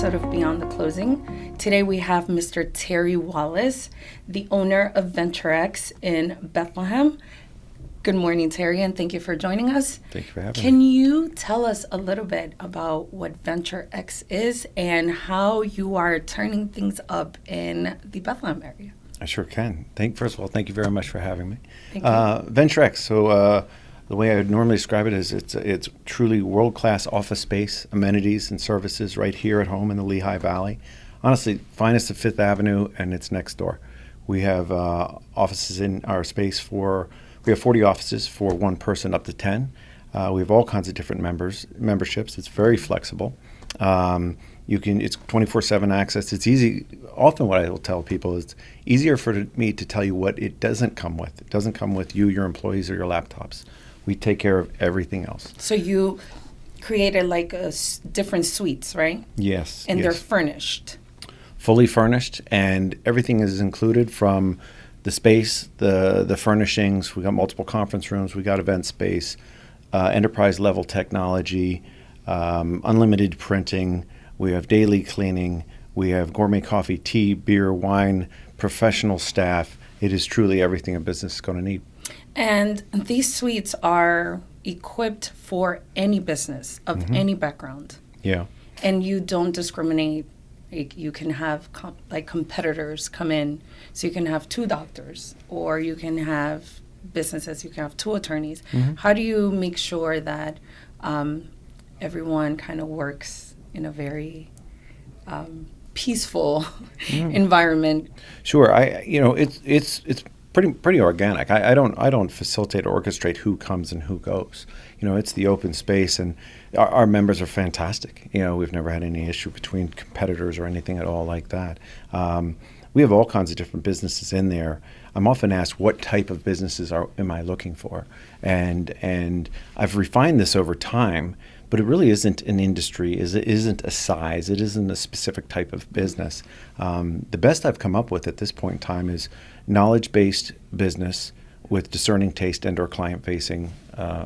episode of Beyond the Closing. Today we have Mr. Terry Wallace, the owner of VentureX in Bethlehem. Good morning, Terry, and thank you for joining us. Thank you for having me. Can you tell us a little bit about what VentureX is and how you are turning things up in the Bethlehem area? I sure can. First of all, thank you very much for having me. Thank you. VentureX, so the way I would normally describe it is it's truly world-class office space, amenities, and services right here at home in the Lehigh Valley. Honestly, finest of Fifth Avenue, and it's next door. We have offices in our space we have 40 offices for one person up to 10. We have all kinds of different memberships. It's very flexible. It's 24/7 access. It's easy. Often what I will tell people is it's easier for me to tell you what it doesn't come with. It doesn't come with you, your employees, or your laptops. We take care of everything else. So you created like different suites, right? Yes. And yes. they're furnished. Fully furnished, and everything is included from the space, the furnishings. We got multiple conference rooms. We got event space, enterprise level technology, unlimited printing. We have daily cleaning. We have gourmet coffee, tea, beer, wine, professional staff. It is truly everything a business is going to need. And these suites are equipped for any business of any background. Yeah. And you don't discriminate. You can have competitors come in, so you can have 2 doctors, or you can have businesses, you can have 2 attorneys. How do you make sure that everyone kind of works in a very peaceful environment? Sure. It's pretty organic. I don't facilitate or orchestrate who comes and who goes. It's the open space, and our members are fantastic. We've never had any issue between competitors or anything at all like that. We have all kinds of different businesses in there. I'm often asked, what type of businesses am I looking for? And I've refined this over time, but it really isn't an industry. It isn't a size. It isn't a specific type of business. The best I've come up with at this point in time is knowledge-based business with discerning taste and/or client-facing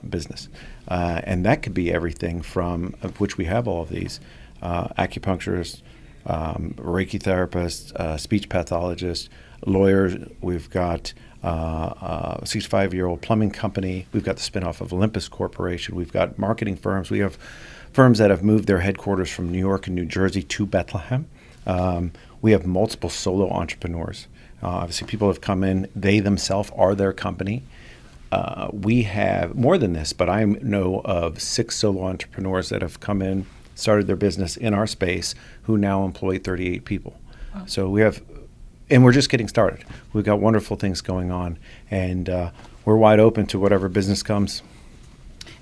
business. And that could be everything from, of which we have all of these, acupuncturists, Reiki therapists, speech pathologists, lawyers. We've got a 65-year-old plumbing company. We've got the spinoff of Olympus Corporation. We've got marketing firms. We have firms that have moved their headquarters from New York and New Jersey to Bethlehem. We have multiple solo entrepreneurs. Obviously, people have come in. They themselves are their company. We have more than this, but I know of 6 solo entrepreneurs that have come in, started their business in our space, who now employ 38 people. Wow. So we're just getting started. We've got wonderful things going on, and we're wide open to whatever business comes.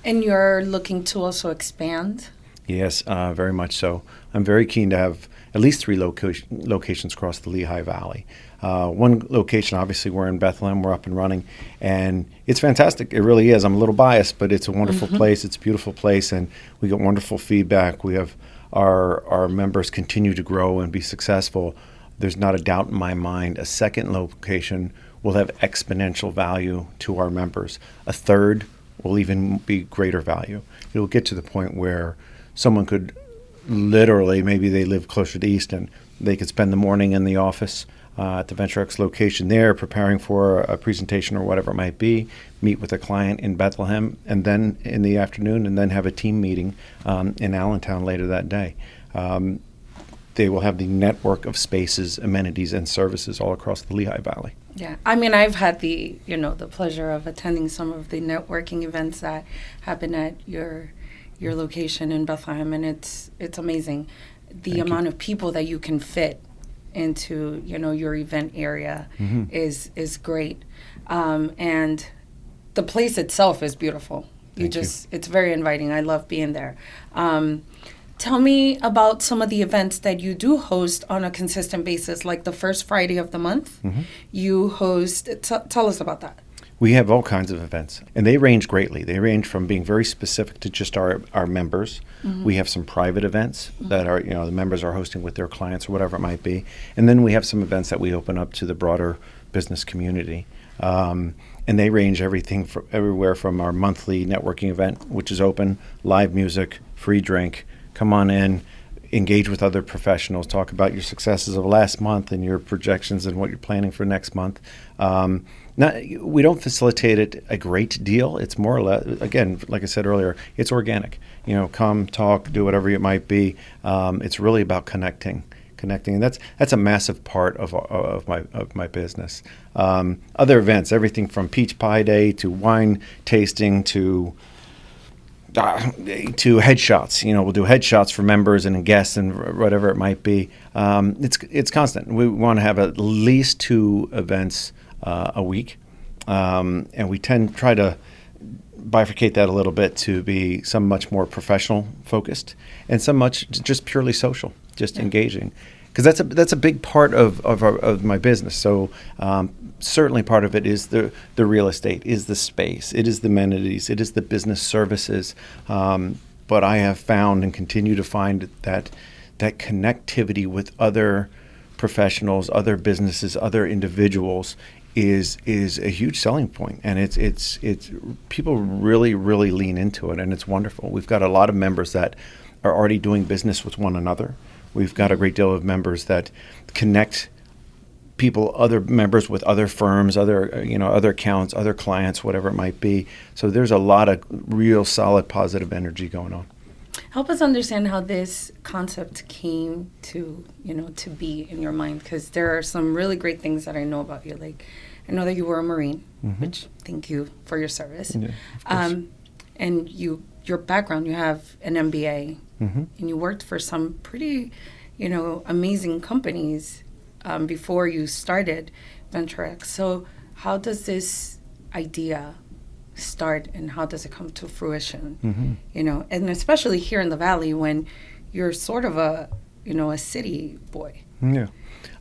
And you're looking to also expand? Yes, very much so. I'm very keen to have at least 3 locations across the Lehigh Valley. One location, obviously, we're in Bethlehem. We're up and running, and it's fantastic. It really is. I'm a little biased, but it's a wonderful place. It's a beautiful place, and we get wonderful feedback. We have our members continue to grow and be successful. There's not a doubt in my mind a second location will have exponential value to our members. A third will even be greater value. It'll get to the point where someone could literally, maybe they live closer to Easton, they could spend the morning in the office at the VentureX location there, preparing for a presentation or whatever it might be, meet with a client in Bethlehem, and then in the afternoon, and then have a team meeting in Allentown later that day. They will have the network of spaces, amenities, and services all across the Lehigh Valley. Yeah, I mean, I've had the pleasure of attending some of the networking events that happen at your location in Bethlehem, and it's amazing the amount of people that you can fit into your event area is great, and the place itself is beautiful. It's very inviting. I love being there. Tell me about some of the events that you do host on a consistent basis, like the first Friday of the month. You host. Tell us about that. We have all kinds of events, and they range greatly. They range from being very specific to just our members. We have some private events that are, the members are hosting with their clients or whatever it might be. And then we have some events that we open up to the broader business community. And they range everywhere from our monthly networking event, which is open, live music, free drink. Come on in. engage with other professionals, talk about your successes of last month and your projections and what you're planning for next month. We don't facilitate it a great deal. It's more or less, again, like I said earlier, it's organic. Come, talk, do whatever it might be. It's really about connecting, and that's a massive part of my business. Other events, everything from peach pie day to wine tasting to headshots. We'll do headshots for members and guests and whatever it might be. It's constant. We want to have at least 2 events a week, and we try to bifurcate that a little bit to be some much more professional focused and some much just purely social, just engaging, because that's a big part of my business. So certainly part of it is the real estate, is the space, it is the amenities, it is the business services. But I have found and continue to find that connectivity with other professionals, other businesses, other individuals is a huge selling point, and it's people really lean into it, and it's wonderful. We've got a lot of members that are already doing business with one another. We've got a great deal of members that connect other members with other firms, other accounts, other clients, whatever it might be. So there's a lot of real solid positive energy going on. Help us understand how this concept came to be in your mind, because there are some really great things that I know about you. Like, I know that you were a Marine, which thank you for your service. Yeah, of course. And your background, you have an MBA, and you worked for some pretty, amazing companies before you started VentureX. So how does this idea start, and how does it come to fruition? And especially here in the Valley, when you're sort of a city boy. Yeah.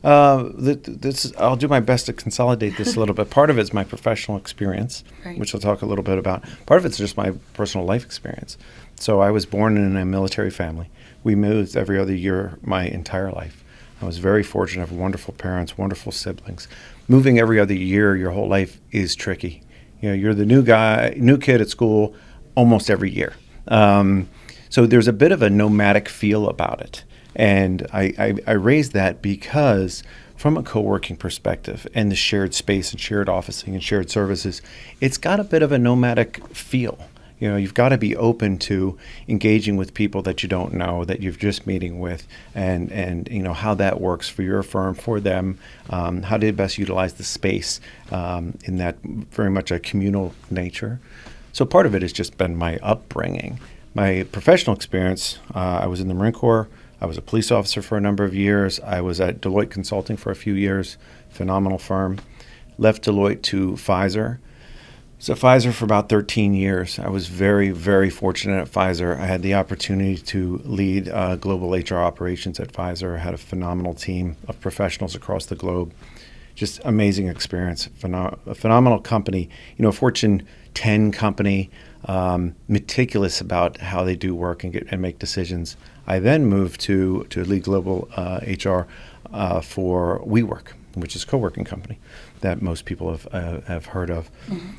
I'll do my best to consolidate this a little bit. Part of it's my professional experience, right, which I'll talk a little bit about. Part of it's just my personal life experience. So I was born in a military family. We moved every other year my entire life. I was very fortunate to have wonderful parents, wonderful siblings. Moving every other year your whole life is tricky. You're the new kid at school almost every year. So there's a bit of a nomadic feel about it. And I raised that because from a co-working perspective and the shared space and shared officing and shared services, it's got a bit of a nomadic feel. You've got to be open to engaging with people that you don't know, that you're just meeting with, and how that works for your firm, for them, how to best utilize the space in that very much a communal nature. So part of it has just been my upbringing. My professional experience, I was in the Marine Corps. I was a police officer for a number of years. I was at Deloitte Consulting for a few years, phenomenal firm. Left Deloitte to Pfizer. So Pfizer for about 13 years. I was very, very fortunate at Pfizer. I had the opportunity to lead global HR operations at Pfizer. I had a phenomenal team of professionals across the globe. Just amazing experience, a phenomenal company. Fortune 10 company, meticulous about how they do work and make decisions. I then moved to lead global HR for WeWork, which is a co-working company that most people have heard of.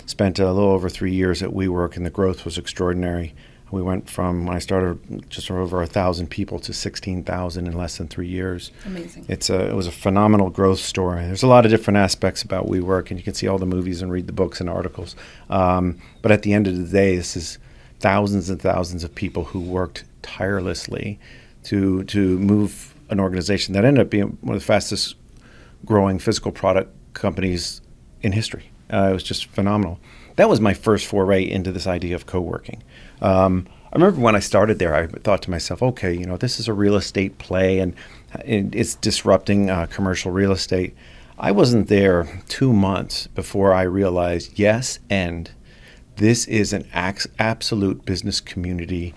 Spent a little over 3 years at WeWork, and the growth was extraordinary. We went from, when I started, just over 1,000 people to 16,000 in less than 3 years. Amazing. It was a phenomenal growth story. There's a lot of different aspects about WeWork, and you can see all the movies and read the books and articles. But at the end of the day, this is thousands and thousands of people who worked tirelessly to move an organization that ended up being one of the fastest growing physical product companies in history. It was just phenomenal. That was my first foray into this idea of co-working. I remember when I started there, I thought to myself, okay, this is a real estate play, and it's disrupting commercial real estate. I wasn't there 2 months before I realized, yes, and this is an absolute business community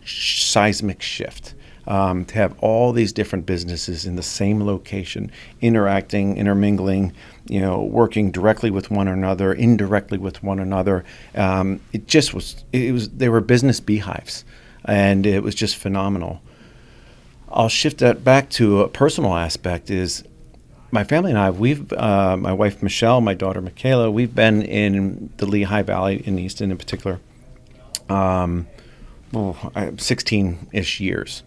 seismic shift. To have all these different businesses in the same location, interacting, intermingling, working directly with one another, indirectly with one another. They were business beehives, and it was just phenomenal. I'll shift that back to a personal aspect. Is my family and I, my wife Michelle, my daughter Michaela, we've been in the Lehigh Valley in Easton in particular, 16-ish years.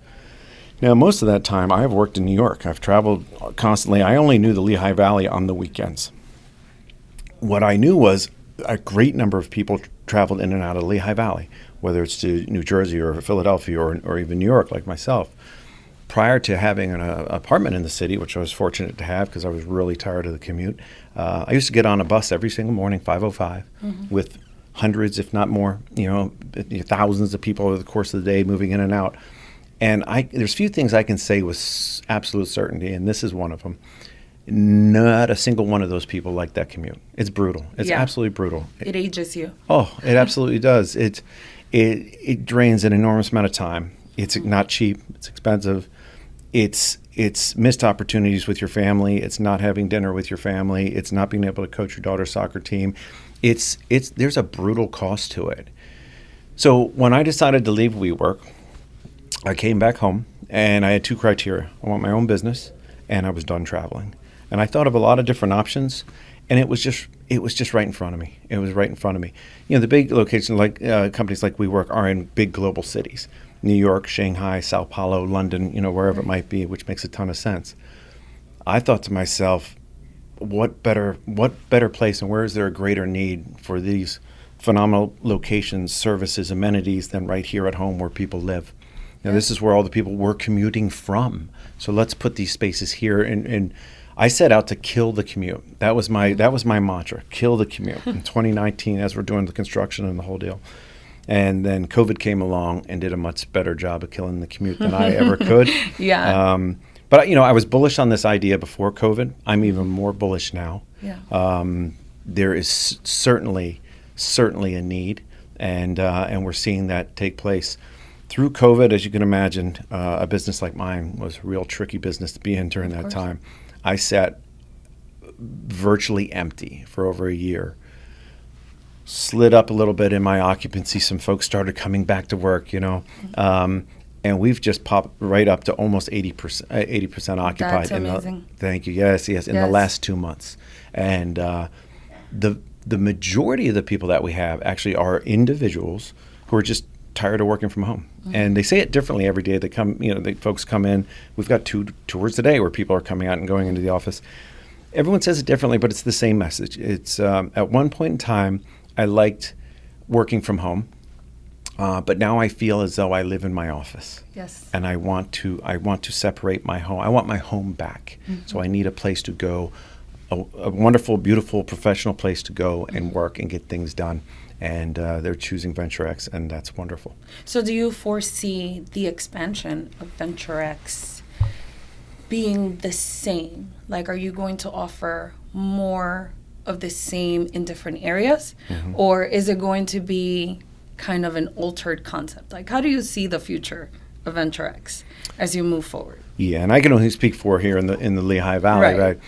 Now, most of that time, I have worked in New York. I've traveled constantly. I only knew the Lehigh Valley on the weekends. What I knew was a great number of people traveled in and out of the Lehigh Valley, whether it's to New Jersey or Philadelphia or even New York, like myself. Prior to having an apartment in the city, which I was fortunate to have because I was really tired of the commute, I used to get on a bus every single morning, 5:05, with hundreds, if not more, thousands of people over the course of the day moving in and out. And there's few things I can say with absolute certainty, and this is one of them. Not a single one of those people liked that commute. It's brutal. It's absolutely brutal. It ages you. Oh, it absolutely does. It drains an enormous amount of time. It's not cheap. It's expensive. It's missed opportunities with your family. It's not having dinner with your family. It's not being able to coach your daughter's soccer team. There's a brutal cost to it. So when I decided to leave WeWork, I came back home and I had two criteria. I want my own business and I was done traveling. And I thought of a lot of different options, and it was just right in front of me. It was right in front of me. The big locations like companies like WeWork are in big global cities. New York, Shanghai, Sao Paulo, London, wherever it might be, which makes a ton of sense. I thought to myself, what better place and where is there a greater need for these phenomenal locations, services, amenities than right here at home where people live? This is where all the people were commuting from. So let's put these spaces here. And I set out to kill the commute. That was my mantra, kill the commute in 2019 as we're doing the construction and the whole deal. And then COVID came along and did a much better job of killing the commute than I ever could. But I was bullish on this idea before COVID. I'm even more bullish now. There is certainly a need, and we're seeing that take place. Through COVID, as you can imagine, a business like mine was a real tricky business to be in during that time. I sat virtually empty for over a year. Slid up a little bit in my occupancy. Some folks started coming back to work, and we've just popped right up to almost 80% occupied. That's amazing. Thank you. Yes, in the last 2 months. And the majority of the people that we have actually are individuals who are just tired of working from home. And they say it differently every day. They come, folks come in. We've got 2 tours a day where people are coming out and going into the office. Everyone says it differently, but it's the same message. It's at one point in time, I liked working from home, but now I feel as though I live in my office. Yes. And I want to separate my home. I want my home back. So I need a place to go, a wonderful, beautiful, professional place to go and work and get things done. And they're choosing VentureX, and that's wonderful. So do you foresee the expansion of VentureX being the same? Like, are you going to offer more of the same in different areas? Or is it going to be kind of an altered concept? Like, how do you see the future of VentureX as you move forward? Yeah, and I can only speak for here in the Lehigh Valley, right?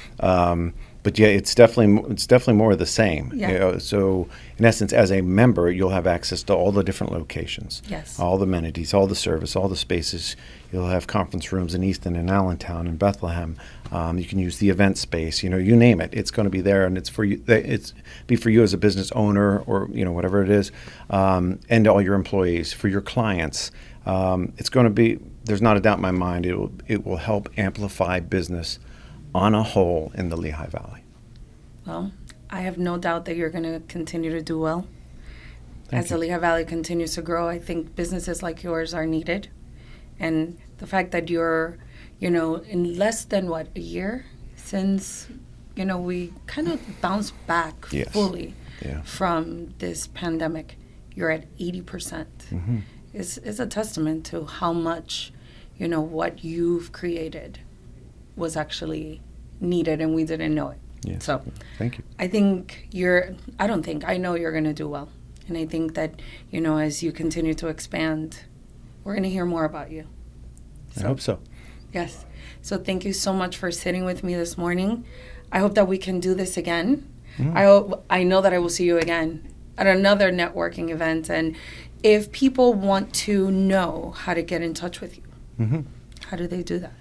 But yeah, it's definitely more of the same. So in essence, as a member, you'll have access to all the different locations, all the amenities, all the service, all the spaces. You'll have conference rooms in Easton and Allentown and Bethlehem. You can use the event space. You name it. It's going to be there, and it's for you. It's be for you as a business owner or whatever it is, and all your employees, for your clients. It's going to be. There's not a doubt in my mind. It will help amplify business on a whole in the Lehigh Valley. Well, I have no doubt that you're going to continue to do well. As the Lehigh Valley continues to grow, I think businesses like yours are needed. And the fact that you're, in less than, a year since, we kind of bounced back fully from this pandemic, you're at 80%. It's a testament to how much, what you've created was actually needed and we didn't know it. So thank you. I know you're going to do well. And I think that, as you continue to expand, we're going to hear more about you. I hope so. Yes. So thank you so much for sitting with me this morning. I hope that we can do this again. I know that I will see you again at another networking event. And if people want to know how to get in touch with you, how do they do that?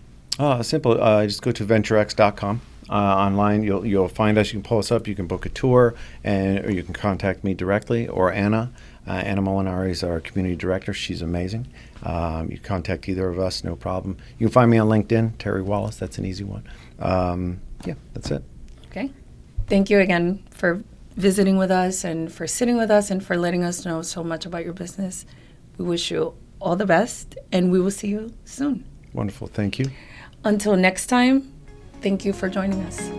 Simple. Just go to venturex.com. Online, you'll find us. You can pull us up. You can book a tour, or you can contact me directly or Anna. Anna Molinari is our community director. She's amazing. You contact either of us, no problem. You can find me on LinkedIn, Terry Wallace. That's an easy one. Yeah, that's it. Okay. Thank you again for visiting with us and for sitting with us and for letting us know so much about your business. We wish you all the best, and we will see you soon. Wonderful. Thank you. Until next time, thank you for joining us.